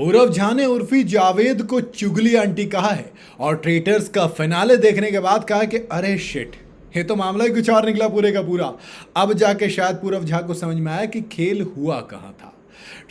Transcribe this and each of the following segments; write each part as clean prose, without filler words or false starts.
पूरव झा ने उर्फी जावेद को चुगली आंटी कहा है और ट्रेटर्स का फिनाले देखने के बाद कहा कि अरे शिट, ये तो मामला ही कुछ और निकला पूरे का पूरा। अब जाके शायद पूरव झा को समझ में आया कि खेल हुआ कहाँ था।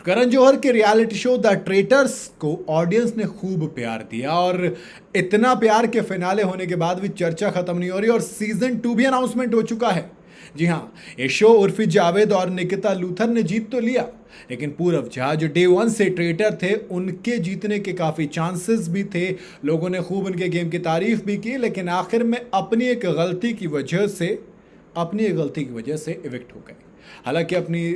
करण जौहर के रियलिटी शो द ट्रेटर्स को ऑडियंस ने खूब प्यार दिया और इतना प्यार के फिनाले होने के बाद भी चर्चा खत्म नहीं हो रही और सीजन 2 भी अनाउंसमेंट हो चुका है। जी हाँ, ये शो उर्फी जावेद और निकिता लूथर ने जीत तो लिया, लेकिन पूरव झा जो डे 1 से ट्रेटर थे उनके जीतने के काफ़ी चांसेस भी थे। लोगों ने खूब उनके गेम की तारीफ भी की, लेकिन आखिर में अपनी एक गलती की वजह से इविक्ट हो गए। हालांकि अपनी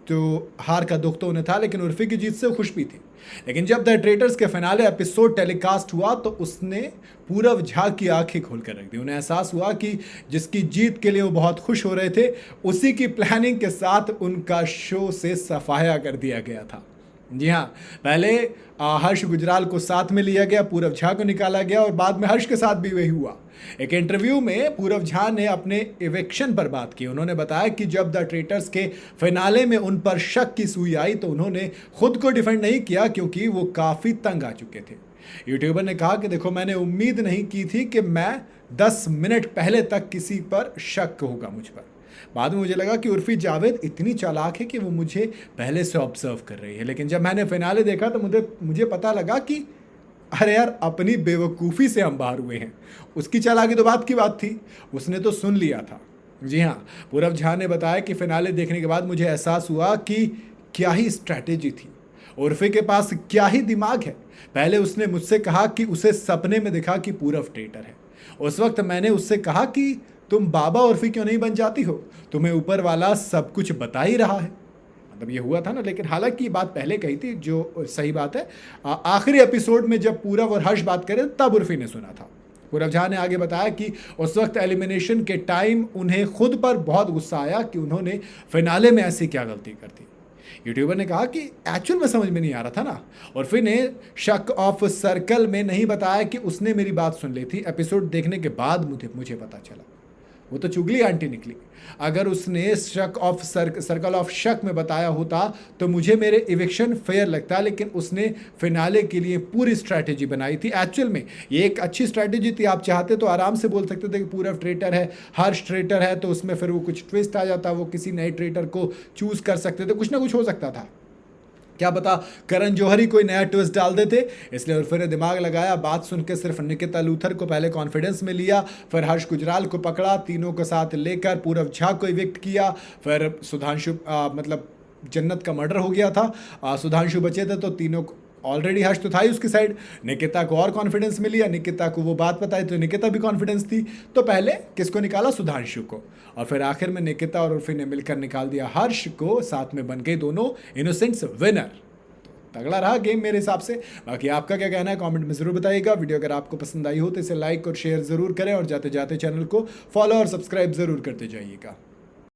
तो हार का दुख तो उन्हें था, लेकिन उर्फी की जीत से खुश भी थी। लेकिन जब द ट्रेटर्स के फिनाले एपिसोड टेलीकास्ट हुआ तो उसने पूरव झा की आंखें खोलकर रख दी। उन्हें एहसास हुआ कि जिसकी जीत के लिए वो बहुत खुश हो रहे थे, उसी की प्लानिंग के साथ उनका शो से सफाया कर दिया गया था। जी हाँ, पहले हर्ष गुजराल को साथ में लिया गया, पूरव झा को निकाला गया और बाद में हर्ष के साथ भी वही हुआ। एक इंटरव्यू में पूरव झा ने अपने इवेक्शन पर बात की। उन्होंने बताया कि जब द ट्रेटर्स के फिनाले में उन पर शक की सुई आई तो उन्होंने खुद को डिफेंड नहीं किया, क्योंकि वो काफ़ी तंग आ चुके थे। यूट्यूबर ने कहा कि देखो, मैंने उम्मीद नहीं की थी कि मैं 10 मिनट पहले तक किसी पर शक होगा मुझ पर। बाद में मुझे लगा कि उर्फी जावेद इतनी चालाक है कि वो मुझे पहले से ऑब्जर्व कर रही है, लेकिन जब मैंने फिनाले देखा तो मुझे पता लगा कि अरे यार, अपनी बेवकूफ़ी से हम बाहर हुए हैं। उसकी चालाकी तो बात की बात थी, उसने तो सुन लिया था। जी हाँ, पूरव झा ने बताया कि फिनाले देखने के बाद मुझे एहसास हुआ कि क्या ही स्ट्रैटेजी थी, उर्फी के पास क्या ही दिमाग है। पहले उसने मुझसे कहा कि उसे सपने में दिखा कि पूरव ट्रेटर है। उस वक्त मैंने उससे कहा कि तुम बाबा उर्फी क्यों नहीं बन जाती हो, तुम्हें ऊपर वाला सब कुछ बता ही रहा है। मतलब ये हुआ था ना, लेकिन हालांकि ये बात पहले कही थी, जो सही बात है। आखिरी एपिसोड में जब पूरव और हर्ष बात करे तब उर्फी ने सुना था। पूरव झा ने आगे बताया कि उस वक्त एलिमिनेशन के टाइम उन्हें खुद पर बहुत गुस्सा आया कि उन्होंने फिनाले में ऐसी क्या गलती कर दी। यूट्यूबर ने कहा कि एक्चुअल में समझ में नहीं आ रहा था ना। उर्फी ने शक ऑफ सर्कल में नहीं बताया कि उसने मेरी बात सुन ली थी, एपिसोड देखने के बाद मुझे पता चला। वो तो चुगली आंटी निकली। अगर उसने शक ऑफ सर्कल ऑफ शक में बताया होता तो मुझे मेरे इविक्शन फेयर लगता, लेकिन उसने फिनाले के लिए पूरी स्ट्रैटेजी बनाई थी। एक्चुअल में ये एक अच्छी स्ट्रैटेजी थी। आप चाहते तो आराम से बोल सकते थे कि पूरव ट्रेटर है, हर्ष ट्रेटर है, तो उसमें फिर वो कुछ ट्विस्ट आ जाता, वो किसी नए ट्रेटर को चूज कर सकते थे, कुछ ना कुछ हो सकता था। क्या पता करण जौहर ही कोई नया ट्विस्ट डाल देते। इसलिए उर्फी ने दिमाग लगाया। बात सुन के सिर्फ निकिता लूथर को पहले कॉन्फिडेंस में लिया, फिर हर्ष गुजराल को पकड़ा, तीनों को साथ लेकर पूरव झा को इविक्ट किया। फिर सुधांशु मतलब जन्नत का मर्डर हो गया था, सुधांशु बचे थे, तो तीनों ऑलरेडी हर्ष तो था ही उसकी साइड। निकिता को और कॉन्फिडेंस में लिया, निकिता को वो बात बताई तो निकिता भी कॉन्फिडेंस थी। तो पहले किसको निकाला? सुधांशु को, और फिर आखिर में निकिता और उर्फी ने मिलकर निकाल दिया हर्ष को। साथ में बन गए दोनों इनोसेंट्स विनर। तगड़ा रहा गेम मेरे हिसाब से। बाकी आपका क्या कहना है कमेंट में ज़रूर बताइएगा। वीडियो अगर आपको पसंद आई हो तो इसे लाइक और शेयर ज़रूर करें, और जाते जाते चैनल को फॉलो और सब्सक्राइब ज़रूर करते जाइएगा।